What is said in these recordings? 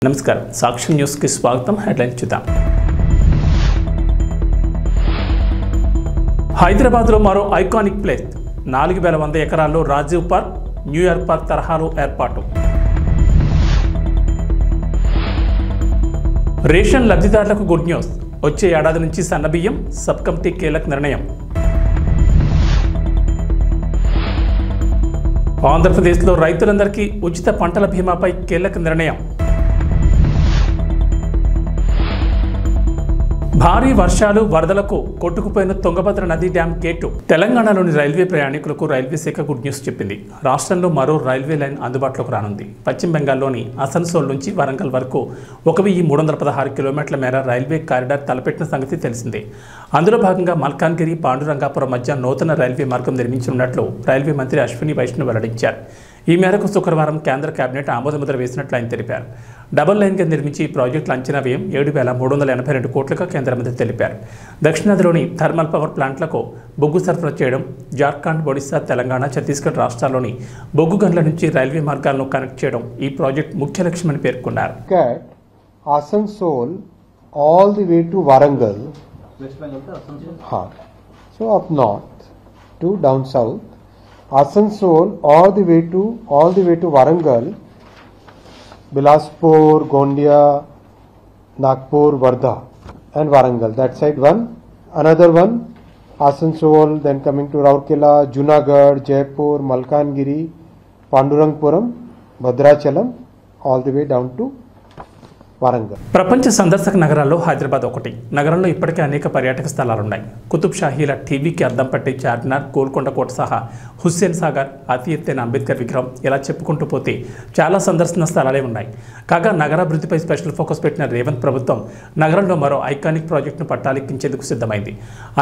నమస్కారం సాక్షి న్యూస్ కి స్వాగతం. హెడ్లైన్స్ చూద్దాం. హైదరాబాద్ లో మరో ఐకానిక్ ప్లేస్ 4100 ఎకరాల్లో రాజీవ్ పార్క్, న్యూయార్క్ పార్క్ తరహాలో ఏర్పాటు. రేషన్ లబ్ధిదారులకు గుడ్ న్యూస్. వచ్చే ఏడాది నుంచి సన్నబియ్యం సబ్ కమిటీ కీలక నిర్ణయం. ఆంధ్రప్రదేశ్లో రైతులందరికీ ఉచిత పంటల బీమాపై కీలక నిర్ణయం. భారీ వర్షాలు వరదలకు కొట్టుకుపోయిన తుంగభద్ర నది డ్యాం గేటు. తెలంగాణలోని రైల్వే ప్రయాణికులకు రైల్వే శాఖ గుడ్ న్యూస్ చెప్పింది. రాష్ట్రంలో మరో రైల్వే లైన్ అందుబాటులోకి రానుంది. పశ్చిమ బెంగాల్లోని అసన్సోల్ నుంచి వరంగల్ వరకు 1316 కిలోమీటర్ల మేర రైల్వే కారిడార్ తలపెట్టిన సంగతి తెలిసిందే. అందులో భాగంగా మల్కాన్గిరి పాండురంగాపురం మధ్య నూతన రైల్వే మార్గం నిర్మించనున్నట్లు రైల్వే మంత్రి అశ్విని వైష్ణవ్ వెల్లడించారు. ఈ మేరకు శుక్రవారం కేంద్ర కేబినెట్ ఆమోదముద్ర వేసినట్లు ఆయన తెలిపారు. డబుల్ లైన్గా నిర్మించి ఈ ప్రాజెక్టుల అంచనా వ్యయం 7,382 కోట్లుగా కేంద్ర మంత్రి తెలిపారు. దక్షిణాదిలోని థర్మల్ పవర్ ప్లాంట్లకు బొగ్గు సరఫరా చేయడం, జార్ఖండ్, ఒడిశా, తెలంగాణ, ఛత్తీస్గఢ్ రాష్ట్రాల్లోని బొగ్గు గనుల నుంచి రైల్వే మార్గాలను కనెక్ట్ చేయడం ఈ ప్రాజెక్ట్ ముఖ్య లక్ష్యమని పేర్కొన్నారు. Asansol all the way to Warangal, West Bengal to Asansol. So up north to down south, Asansol all the way to Warangal, Bilaspur, Gondia, Nagpur, Wardha and Warangal. That side one. Another one, Asansol, then coming to Rourkela, Junagadh, Jaipur, Malkangiri, Pandurangpuram, Bhadrachalam, all the way down to Warangal. ప్రపంచ సందర్శక నగరాల్లో హైదరాబాద్ ఒకటి. నగరంలో ఇప్పటికే అనేక పర్యాటక స్థలాలున్నాయి. కుతుబ్ షాహీల టీవీకి అద్దం పట్టే చార్మినార్, గోల్కొండ కోట సహా హుస్సేన్ సాగర్, అతి ఎత్తైన అంబేద్కర్ విగ్రహం, ఇలా చెప్పుకుంటూ పోతే చాలా సందర్శన స్థలాలే ఉన్నాయి. కాగా నగరాభివృద్ధిపై స్పెషల్ ఫోకస్ పెట్టిన రేవంత్ ప్రభుత్వం నగరంలో మరో ఐకానిక్ ప్రాజెక్టును పట్టాలెక్కించేందుకు సిద్ధమైంది.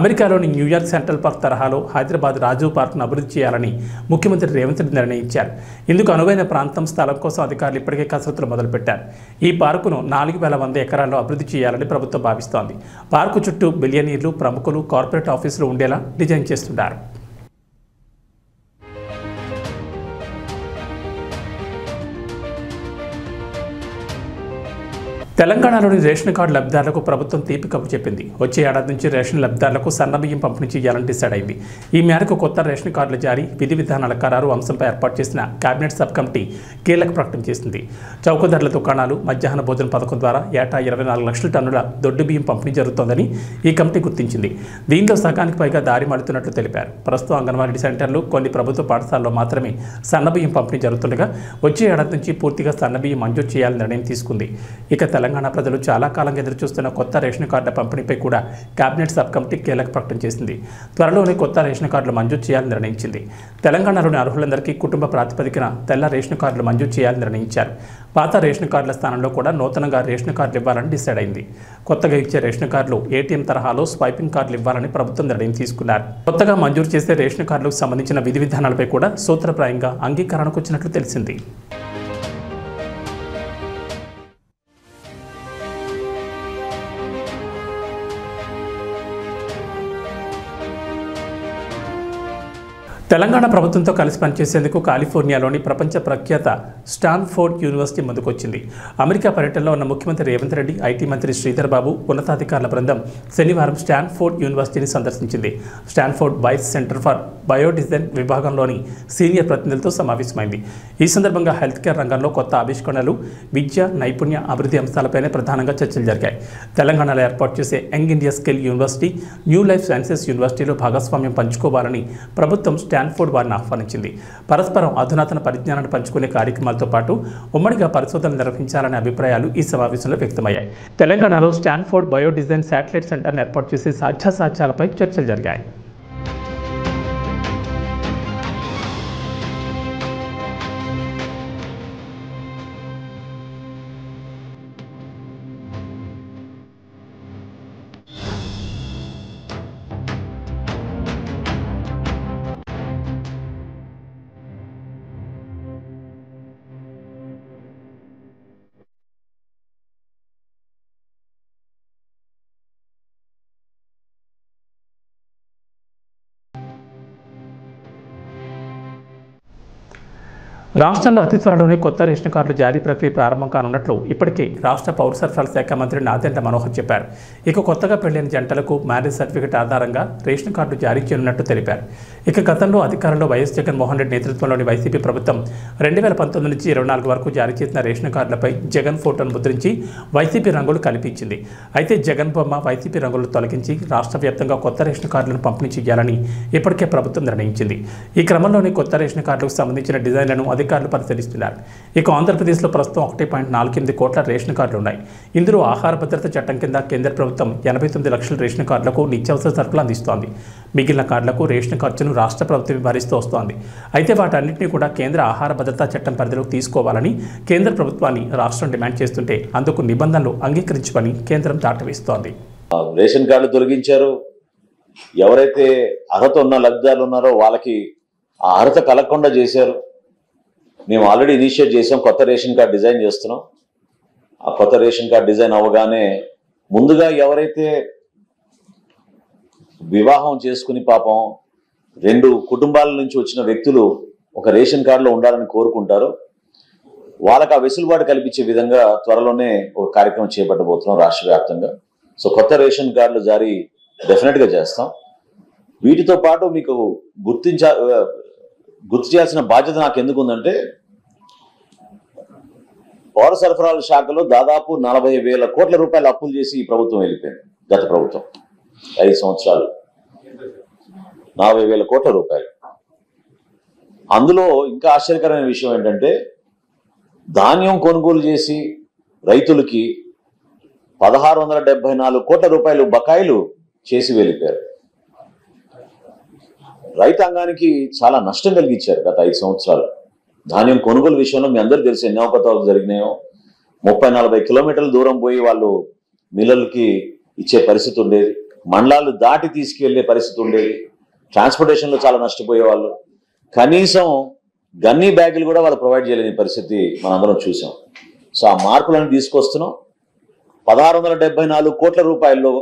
అమెరికాలోని న్యూయార్క్ సెంట్రల్ పార్క్ తరహాలో హైదరాబాద్ రాజీవ్ పార్క్ను అభివృద్ధి చేయాలని ముఖ్యమంత్రి రేవంత్ రెడ్డి నిర్ణయించారు. ఇందుకు అనువైన ప్రాంతం, స్థలం కోసం అధికారులు ఇప్పటికే కసరత్తులు మొదలుపెట్టారు. ఈ పార్కును 4100 ఎకరాల్లో అభివృద్ధి చేయాలని ప్రభుత్వం భావిస్తోంది. పార్కు చుట్టూ బిలియనీర్లు, ప్రముఖులు, కార్పొరేట్ ఆఫీసులు ఉండేలా డిజైన్ చేస్తున్నారు. తెలంగాణలోని రేషన్ కార్డు లబ్ధిదారులకు ప్రభుత్వం తీపి కబురు చెప్పింది. వచ్చే ఏడాది నుంచి రేషన్ లబ్ధిదారులకు సన్నబియ్యం పంపిణీ చేయాలని డిసైడ్ అయింది. ఈ మేరకు కొత్త రేషన్ కార్డుల జారీ, విధి విధానాల ఖరారు అంశంపై ఏర్పాటు చేసిన కేబినెట్ సబ్ కమిటీ కీలక ప్రకటన చేసింది. చౌక ధరల దుకాణాలు, మధ్యాహ్న భోజన పథకం ద్వారా ఏటా 24 లక్షల టన్నుల దొడ్డు బియ్యం పంపిణీ జరుగుతోందని ఈ కమిటీ గుర్తించింది. దీంతో సగానికి పైగా దారి మడుతున్నట్లు తెలిపారు. ప్రస్తుతం అంగన్వాడీ సెంటర్లు, కొన్ని ప్రభుత్వ పాఠశాలలో మాత్రమే సన్నబియ్యం పంపిణీ జరుగుతుండగా వచ్చే ఏడాది నుంచి పూర్తిగా సన్నబియ్యం మంజూరు చేయాలని నిర్ణయం తీసుకుంది. ఇక తెలంగాణ ప్రజలు చాలా కాలంగా ఎదురుచూస్తున్న కొత్త రేషన్ కార్డుల పంపిణీపై కూడా కేబినెట్ సబ్ కమిటీ కీలక ప్రకటన చేసింది. త్వరలోనే కొత్త రేషన్ కార్డులు మంజూరు చేయాలని నిర్ణయించింది. తెలంగాణలోని అర్హులందరికీ కుటుంబ ప్రాతిపదికన తెల్ల రేషన్ కార్డులు మంజూరు చేయాలని నిర్ణయించారు. పాత రేషన్ కార్డుల స్థానంలో కూడా నూతనంగా రేషన్ కార్డులు ఇవ్వాలని డిసైడ్ అయింది. కొత్తగా ఇచ్చే రేషన్ కార్డులు ఏటీఎం తరహాలో స్వైపింగ్ కార్డులు ఇవ్వాలని ప్రభుత్వం నిర్ణయం తీసుకున్నారు. కొత్తగా మంజూరు చేసే రేషన్ కార్డులకు సంబంధించిన విధి విధానాలపై కూడా సూత్రప్రాయంగా అంగీకారానికి వచ్చినట్లు తెలిసింది. తెలంగాణ ప్రభుత్వంతో కలిసి పనిచేసేందుకు కాలిఫోర్నియాలోని ప్రపంచ ప్రఖ్యాత స్టాన్ఫోర్డ్ యూనివర్సిటీ ముందుకొచ్చింది. అమెరికా పర్యటనలో ఉన్న ముఖ్యమంత్రి రేవంత్ రెడ్డి, ఐటీ మంత్రి శ్రీధర్ బాబు, ఉన్నతాధికారుల బృందం శనివారం స్టాన్ఫోర్డ్ యూనివర్సిటీని సందర్శించింది. స్టాన్ఫోర్డ్ వైస్ సెంటర్ ఫర్ బయోడిజైన్ విభాగంలోని సీనియర్ ప్రతినిధులతో సమావేశమైంది. ఈ సందర్భంగా హెల్త్ కేర్ రంగంలో కొత్త ఆవిష్కరణలు, విద్య, నైపుణ్య అభివృద్ధి అంశాలపైనే ప్రధానంగా చర్చలు జరిగాయి. తెలంగాణలో ఏర్పాటు చేసే young India skill university, new life sciences యూనివర్సిటీలో భాగస్వామ్యం పంచుకోవాలని ప్రభుత్వం స్టాన్ఫోర్డ్ వారిని ఆహ్వానించింది. పరస్పరం అధునాతన పరిజ్ఞానాన్ని పంచుకునే కార్యక్రమాలతో పాటు ఉమ్మడిగా పరిశోధనలు నిర్వహించాలనే అభిప్రాయాలు ఈ సమావేశంలో వ్యక్తమయ్యాయి. తెలంగాణలో స్టాన్ఫోర్డ్ బయోడిజైన్ శాటిలైట్ సెంటర్ను ఏర్పాటు చేసే సాధ్యాసాధ్యాలపై చర్చలు జరిగాయి. రాష్ట్రంలో అతి త్వరలోనే కొత్త రేషన్ కార్డుల జారీ ప్రక్రియ ప్రారంభం కానున్నట్లు ఇప్పటికే రాష్ట్ర పౌర సరఫరాల శాఖ మంత్రి నాదెండ్ల మనోహర్ చెప్పారు. ఇక కొత్తగా పెళ్లైన జంటలకు మ్యారేజ్ సర్టిఫికెట్ ఆధారంగా రేషన్ కార్డులు జారీ చేయనున్నట్టు తెలిపారు. ఇక గతంలో అధికారంలో వైఎస్ జగన్మోహన్ రెడ్డి నేతృత్వంలోని వైసీపీ ప్రభుత్వం 2019 నుంచి 24 వరకు జారీ చేసిన రేషన్ కార్డులపై జగన్ ఫోటోను ముద్రించి వైసీపీ రంగులు కనిపించింది. అయితే జగన్ బొమ్మ వైసీపీ రంగులు తొలగించి రాష్ట్ర వ్యాప్తంగా కొత్త రేషన్ కార్డులను పంపిణీ చేయాలని ఇప్పటికే ప్రభుత్వం నిర్ణయించింది. ఈ క్రమంలోనే కొత్త రేషన్ కార్డులకు సంబంధించిన డిజైన్లను అధికారులు పరిశీలిస్తున్నారు. ఇక ఆంధ్రప్రదేశ్లో ప్రస్తుతం 1.48 కోట్ల రేషన్ కార్డులు ఉన్నాయి. ఇందులో ఆహార భద్రత చట్టం కింద కేంద్ర ప్రభుత్వం 89 లక్షల రేషన్ కార్డులకు నిత్యావసర సరుకులు అందిస్తోంది. మిగిలిన కార్డులకు రేషన్ ఖర్చును రాష్ట్ర ప్రభుత్వం భరిస్తూ వస్తోంది. అయితే వాటన్నింటినీ కూడా కేంద్ర ఆహార భద్రతా చట్టం పరిధిలోకి తీసుకోవాలని కేంద్ర ప్రభుత్వాన్ని రాష్ట్రం డిమాండ్ చేస్తుంటే అందుకు నిబంధనలు అంగీకరించమని కేంద్రం దాటవేస్తోంది. రేషన్ కార్డులు తొలగించారు. ఎవరైతే అర్హత ఉన్న లబ్ధిదారులు ఉన్నారో వాళ్ళకి ఆ అర్హత కలగకుండా చేశారు. మేము ఆల్రెడీ ఇనిషియేట్ చేసాం, కొత్త రేషన్ కార్డు డిజైన్ చేస్తున్నాం. ఆ కొత్త రేషన్ కార్డు డిజైన్ అవ్వగానే ముందుగా ఎవరైతే వివాహం చేసుకుని పాపం 2 కుటుంబాల నుంచి వచ్చిన వ్యక్తులు ఒక రేషన్ కార్డులో ఉండాలని కోరుకుంటారో వాళ్ళకి ఆ వెసులుబాటు కల్పించే విధంగా త్వరలోనే ఒక కార్యక్రమం చేపట్టబోతున్నాం రాష్ట్ర వ్యాప్తంగా. సో కొత్త రేషన్ కార్డులు జారీ డెఫినెట్గా చేస్తాం. వీటితో పాటు మీకు గుర్తు చేయాల్సిన బాధ్యత నాకు ఎందుకు ఉందంటే, పౌర సరఫరాల శాఖలో దాదాపు 40,000 కోట్ల రూపాయలు అప్పులు చేసి ఈ ప్రభుత్వం వెళ్ళిపోయింది. గత ప్రభుత్వం 5 సంవత్సరాలు 40,000 కోట్ల రూపాయలు. అందులో ఇంకా ఆశ్చర్యకరమైన విషయం ఏంటంటే, ధాన్యం కొనుగోలు చేసి రైతులకి 1,674 కోట్ల రూపాయలు బకాయిలు చేసి వెళ్ళిపోయారు. రైతాంగానికి చాలా నష్టం కలిగించారు గత 5 సంవత్సరాలు. ధాన్యం కొనుగోలు విషయంలో మీ అందరూ తెలిసి ఎన్ని అవకతవకలు జరిగినాయో. 30-40 కిలోమీటర్ల దూరం పోయి వాళ్ళు మిల్లర్లకి ఇచ్చే పరిస్థితి ఉండేది. మండలాలు దాటి తీసుకెళ్లే పరిస్థితి ఉండేది. ట్రాన్స్పోర్టేషన్లో చాలా నష్టపోయేవాళ్ళు. కనీసం గన్నీ బ్యాగులు కూడా వాళ్ళు ప్రొవైడ్ చేయలేని పరిస్థితి మనందరం చూసాం. సో ఆ మార్పులను తీసుకొస్తున్నాం. 1,674 కోట్ల రూపాయల్లో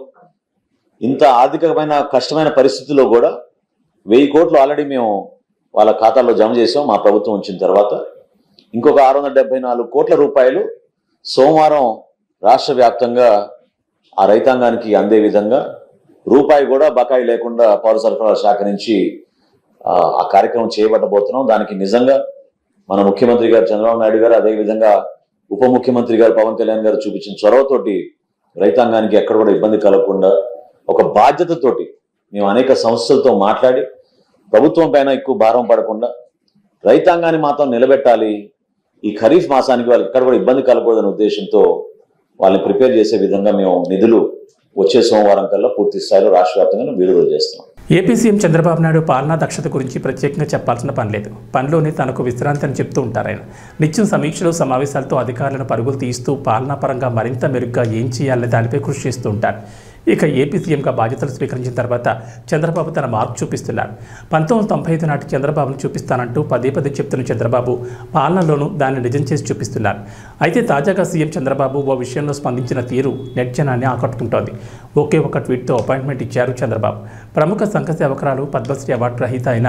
ఇంత ఆర్థికమైన కష్టమైన పరిస్థితుల్లో కూడా 1000 కోట్లు ఆల్రెడీ మేము వాళ్ళ ఖాతాల్లో జమ చేసాం మా ప్రభుత్వం వచ్చిన తర్వాత. ఇంకొక 674 కోట్ల రూపాయలు సోమవారం రాష్ట్ర వ్యాప్తంగా ఆ రైతాంగానికి అందే విధంగా రూపాయి కూడా బకాయి లేకుండా పౌర సరఫరాల శాఖ నుంచి ఆ కార్యక్రమం చేయబట్టబోతున్నాం. దానికి నిజంగా మన ముఖ్యమంత్రి గారు చంద్రబాబు నాయుడు గారు, అదేవిధంగా ఉప ముఖ్యమంత్రి గారు పవన్ కళ్యాణ్ గారు చూపించిన చొరవతోటి రైతాంగానికి ఎక్కడ కూడా ఇబ్బంది కలగకుండా ఒక బాధ్యతతోటి మేము అనేక సంస్థలతో మాట్లాడి ప్రభుత్వం పైన ఎక్కువ భారం పడకుండా రైతాంగాన్ని మాత్రం నిలబెట్టాలి. ఈ ఖరీఫ్ మాసానికి వాళ్ళకి ఎక్కడ కూడా ఇబ్బంది కలగకూడదనే ఉద్దేశంతో వాళ్ళని ప్రిపేర్ చేసే విధంగా మేము నిధులు వచ్చే సోమవారం కల్లా పూర్తి స్థాయిలో రాష్ట్ర వ్యాప్తంగా విడుదల చేస్తున్నాం. ఏపీ సీఎం చంద్రబాబు నాయుడు పాలనా దక్షత గురించి ప్రత్యేకంగా చెప్పాల్సిన పని లేదు. పనిలోనే తనకు విశ్రాంతి అని చెప్తూ ఉంటారు ఆయన. నిత్యం సమీక్షలు సమావేశాలతో అధికారులను పరుగులు తీస్తూ పాలనా పరంగా మరింత మెరుగ్గా ఏం చేయాలనే దానిపై కృషి చేస్తూ ఉంటారు. ఇక ఏపీ సీఎంగా బాధ్యతలు స్వీకరించిన తర్వాత చంద్రబాబు తన మార్పు చూపిస్తున్నారు. 1995 నాటి చంద్రబాబును చూపిస్తానంటూ పదే చెప్తున్న చంద్రబాబు పాలనలోనూ దాన్ని నిజం చేసి చూపిస్తున్నారు. అయితే తాజాగా సీఎం చంద్రబాబు ఓ విషయంలో స్పందించిన తీరు నెట్ జనాన్ని ఆకట్టుకుంటోంది. ఒకే ఒక ట్వీట్తో అపాయింట్మెంట్ ఇచ్చారు చంద్రబాబు. ప్రముఖ సంఘ సేవకురాలు పద్మశ్రీ అవార్డు రహిత అయిన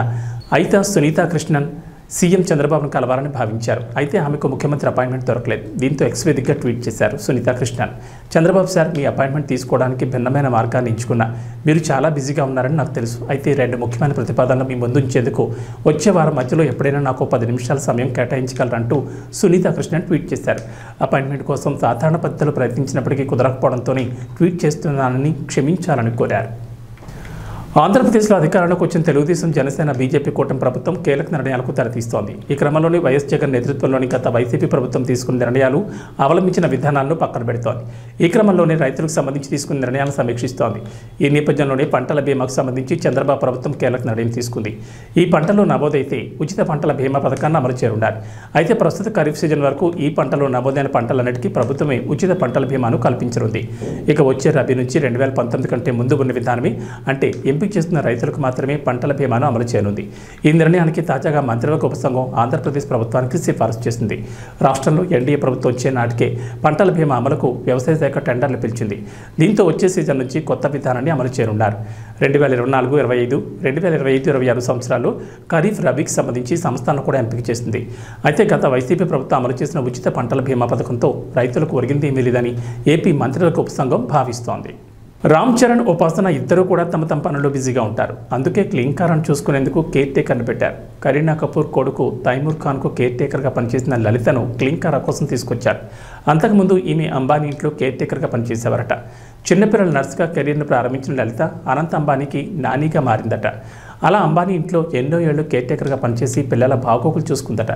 ఐతా సునీతా కృష్ణన్ సీఎం చంద్రబాబును కలవాలని భావించారు. అయితే ఆమెకు ముఖ్యమంత్రి అపాయింట్మెంట్ దొరకలేదు. దీంతో ఎక్స్ వేదికగా ట్వీట్ చేశారు సునీతా కృష్ణన్. చంద్రబాబు సార్, మీ అపాయింట్మెంట్ తీసుకోవడానికి భిన్నమైన మార్గాన్ని ఎంచుకున్నా. మీరు చాలా బిజీగా ఉన్నారని నాకు తెలుసు. అయితే 2 ముఖ్యమైన ప్రతిపాదనలు మీ ముందు ఉంచేందుకు వచ్చే వారం మధ్యలో ఎప్పుడైనా నాకు 10 నిమిషాల సమయం కేటాయించగలరంటూ సునీతా కృష్ణన్ ట్వీట్ చేశారు. అపాయింట్మెంట్ కోసం సాధారణ పద్ధతిలో ప్రయత్నించినప్పటికీ కుదరకపోవడంతో ట్వీట్ చేస్తున్నానని క్షమించాలని కోరారు. ఆంధ్రప్రదేశ్లో అధికారంలోకి వచ్చిన తెలుగుదేశం, జనసేన, బీజేపీ కూటమి ప్రభుత్వం కీలక నిర్ణయాలకు తెరతీస్తోంది. ఈ క్రమంలోనే వైఎస్ జగన్ నేతృత్వంలోని గత వైసీపీ ప్రభుత్వం తీసుకున్న నిర్ణయాలు, అవలంబించిన విధానాలను పక్కన పెడుతోంది. ఈ క్రమంలోనే రైతులకు సంబంధించి తీసుకున్న నిర్ణయాలను సమీక్షిస్తోంది. ఈ నేపథ్యంలోనే పంటల బీమాకు సంబంధించి చంద్రబాబు ప్రభుత్వం కీలక నిర్ణయం తీసుకుంది. ఈ పంటలో నమోదైతే ఉచిత పంటల బీమా పథకాన్ని అమలు చేరున్నారు. అయితే ప్రస్తుత ఖరీఫ్ సీజన్ వరకు ఈ పంటలో నమోదైన పంటలన్నిటికీ ప్రభుత్వమే ఉచిత పంటల బీమాను కల్పించనుంది. ఇక వచ్చే రబీ నుంచి 2019 కంటే ముందు ఉన్న విధానమే, అంటే ఎంపిక చేస్తున్న రైతులకు మాత్రమే పంటల బీమాను అమలు చేయనుంది. ఈ నిర్ణయానికి తాజాగా మంత్రివర్గ ఉపసంఘం ఆంధ్రప్రదేశ్ ప్రభుత్వానికి సిఫారసు చేసింది. రాష్ట్రంలో ఎన్డీఏ ప్రభుత్వం వచ్చే నాటికే పంటల బీమా అమలుకు వ్యవసాయ శాఖ టెండర్లు పిలిచింది. దీంతో వచ్చే సీజన్ నుంచి కొత్త విధానాన్ని అమలు చేయనున్నారు. 2024-25, 2025-26 సంవత్సరాల్లో ఖరీఫ్, రబీకి సంబంధించి సంస్థలను కూడా ఎంపిక చేసింది. అయితే గత వైసీపీ ప్రభుత్వం అమలు చేసిన ఉచిత పంటల బీమా పథకంతో రైతులకు ఒరిగిందేమీ లేదని ఏపీ మంత్రివర్గ ఉపసంఘం భావిస్తోంది. రామ్ చరణ్, ఉపాసన ఇద్దరు కూడా తమ పనుల్లో బిజీగా ఉంటారు. అందుకే క్లీంకారాన్ని చూసుకునేందుకు కేర్ టేకర్ని పెట్టారు. కరీనా కపూర్ కొడుకు తైమూర్ ఖాన్కు కేర్ టేకర్గా పనిచేసిన లలితను క్లీంకారా కోసం తీసుకొచ్చారు. అంతకుముందు ఈమె అంబానీ ఇంట్లో కేర్ టేకర్గా పనిచేసేవారట. చిన్నపిల్లల నర్సుగా కెరీర్ను ప్రారంభించిన లలిత అనంత్ అంబానీకి నానీగా మారిందట. అలా అంబానీ ఇంట్లో ఎన్నో ఏళ్లు కేర్ టేకర్గా పనిచేసి పిల్లల బాగోగులు చూసుకుందట.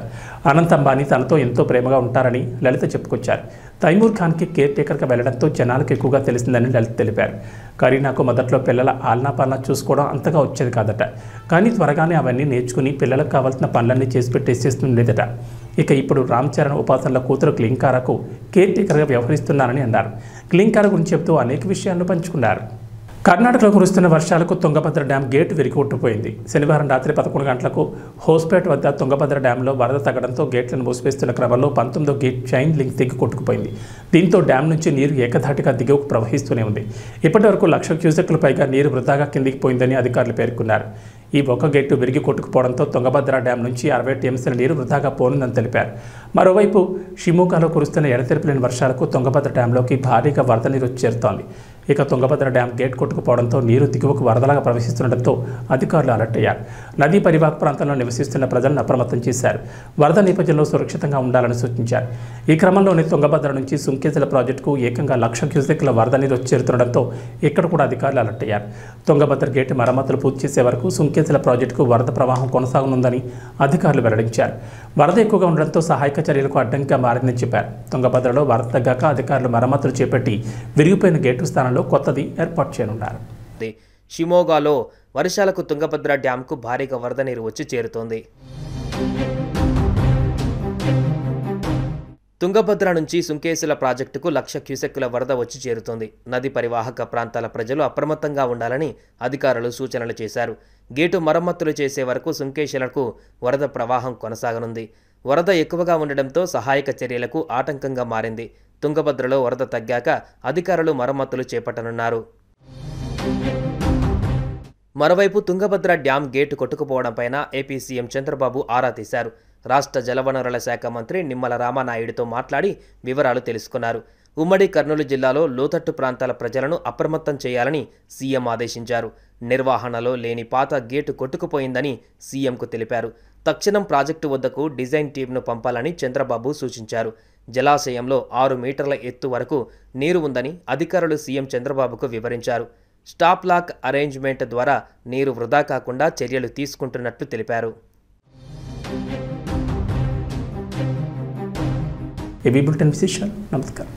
అనంత్ అంబానీ తనతో ఎంతో ప్రేమగా ఉంటారని లలిత చెప్పుకొచ్చారు. తైమూర్ ఖాన్కి కేర్ టేకర్గా వెళ్లడంతో జనాలకు ఎక్కువగా తెలిసిందని లలిత తెలిపారు. కరీనాకు మొదట్లో పిల్లల ఆలనా చూసుకోవడం అంతగా వచ్చేది కాదట. కానీ త్వరగానే అవన్నీ నేర్చుకుని పిల్లలకు కావాల్సిన పనులన్నీ చేసి పెట్టేసేస్తుండేదట. ఇక ఇప్పుడు రామ్ చరణ్, ఉపాసనల కూతురు క్లీంకారాకు కేర్ టేకర్గా వ్యవహరిస్తున్నారని అన్నారు. క్లీంకారా గురించి చెబుతూ అనేక విషయాలను పంచుకున్నారు. కర్ణాటకలో కురుస్తున్న వర్షాలకు తుంగభద్ర డ్యాం గేటు విరిగికొట్టుపోయింది. శనివారం రాత్రి 11 గంటలకు హోస్పేట్ వద్ద తుంగభద్ర డ్యాంలో వరద తగ్గడంతో గేట్లను మూసివేస్తున్న క్రమంలో 19వ గేట్ చైన్ లింక్ తెగి కొట్టుకుపోయింది. దీంతో డ్యాం నుంచి నీరు ఏకధాటిగా దిగువకు ప్రవహిస్తూనే ఉంది. ఇప్పటి వరకు 1,00,000 క్యూసెక్ల పైగా నీరు వృధాగా కిందికి పోయిందని అధికారులు పేర్కొన్నారు. ఈ ఒక్క గేటు విరిగి కొట్టుకుపోవడంతో తుంగభద్ర డ్యాం నుంచి 60 టీఎంసీల నీరు వృధాగా పోనుందని తెలిపారు. మరోవైపు షిమోగాలో కురుస్తున్న ఎడతెరిపిలేని వర్షాలకు తుంగభద్ర డ్యాంలోకి భారీగా వరద నీరు చేరుతోంది. ఇక తుంగభద్ర డ్యాం గేట్ కొట్టుకుపోవడంతో నీరు దిగువకు వరదలాగా ప్రవహిస్తుండటంతో అధికారులు అలర్ట్ అయ్యారు. నదీ పరివాహక ప్రాంతంలో నివసిస్తున్న ప్రజలను అప్రమత్తం చేశారు. వరద నేపథ్యంలో సురక్షితంగా ఉండాలని సూచించారు. ఈ క్రమంలోనే తుంగభద్ర నుంచి సుంకేజల ప్రాజెక్టుకు ఏకంగా 1,00,000 క్యూసెక్ల వరద నీరు చేరుతుండటంతో ఇక్కడ కూడా అధికారులు అలర్ట్ అయ్యారు. తుంగభద్ర గేటు మరమ్మతులు పూర్తి చేసే వరకు సుంకేజల ప్రాజెక్టుకు వరద ప్రవాహం కొనసాగనుందని అధికారులు వెల్లడించారు. వరద ఎక్కువగా ఉండడంతో సహాయక చర్యలకు అడ్డంకిగా మారిందని చెప్పారు. తుంగభద్రలో వరద తగ్గాక అధికారులు మరమ్మతులు చేపట్టి విరిగిపోయిన గేటు స్థానంలో కొత్తది ఏర్పాటు చేయనున్నారు. షిమోగాలో వర్షాలకు తుంగభద్ర డ్యాంకు భారీగా వరద నీరు వచ్చి చేరుతోంది. తుంగభద్ర నుంచి సుంకేసుల ప్రాజెక్టుకు 1,00,000 క్యూసెక్కుల వరద వచ్చి చేరుతోంది. నది పరివాహక ప్రాంతాల ప్రజలు అప్రమత్తంగా ఉండాలని అధికారులు సూచనలు చేశారు. గేటు మరమ్మతులు చేసే వరకు సుంకేసులకు వరద ప్రవాహం కొనసాగనుంది. వరద ఎక్కువగా ఉండడంతో సహాయక చర్యలకు ఆటంకంగా మారింది. తుంగభద్రలో వరద తగ్గాక అధికారులు మరమ్మతులు చేపట్టనున్నారు. మరోవైపు తుంగభద్ర డ్యాం గేటు కొట్టుకుపోవడంపైన ఏపీ సీఎం చంద్రబాబు ఆరా తీశారు. రాష్ట్ర జలవనరుల శాఖ మంత్రి నిమ్మల రామానాయుడుతో మాట్లాడి వివరాలు తెలుసుకున్నారు. ఉమ్మడి కర్నూలు జిల్లాలో లోతట్టు ప్రాంతాల ప్రజలను అప్రమత్తం చేయాలని సీఎం ఆదేశించారు. నిర్వహణలో లేని పాత గేటు కొట్టుకుపోయిందని సీఎంకు తెలిపారు. తక్షణం ప్రాజెక్టు వద్దకు డిజైన్ టీంను పంపాలని చంద్రబాబు సూచించారు. జలాశయంలో 6 మీటర్ల ఎత్తు వరకు నీరు ఉందని అధికారులు సీఎం చంద్రబాబుకు వివరించారు. స్టాప్ లాక్ అరేంజ్మెంట్ ద్వారా నీరు వృధా కాకుండా చర్యలు తీసుకుంటున్నట్లు తెలిపారు. ఏబీ బులెటిన్ విశేషాలు. నమస్కారం.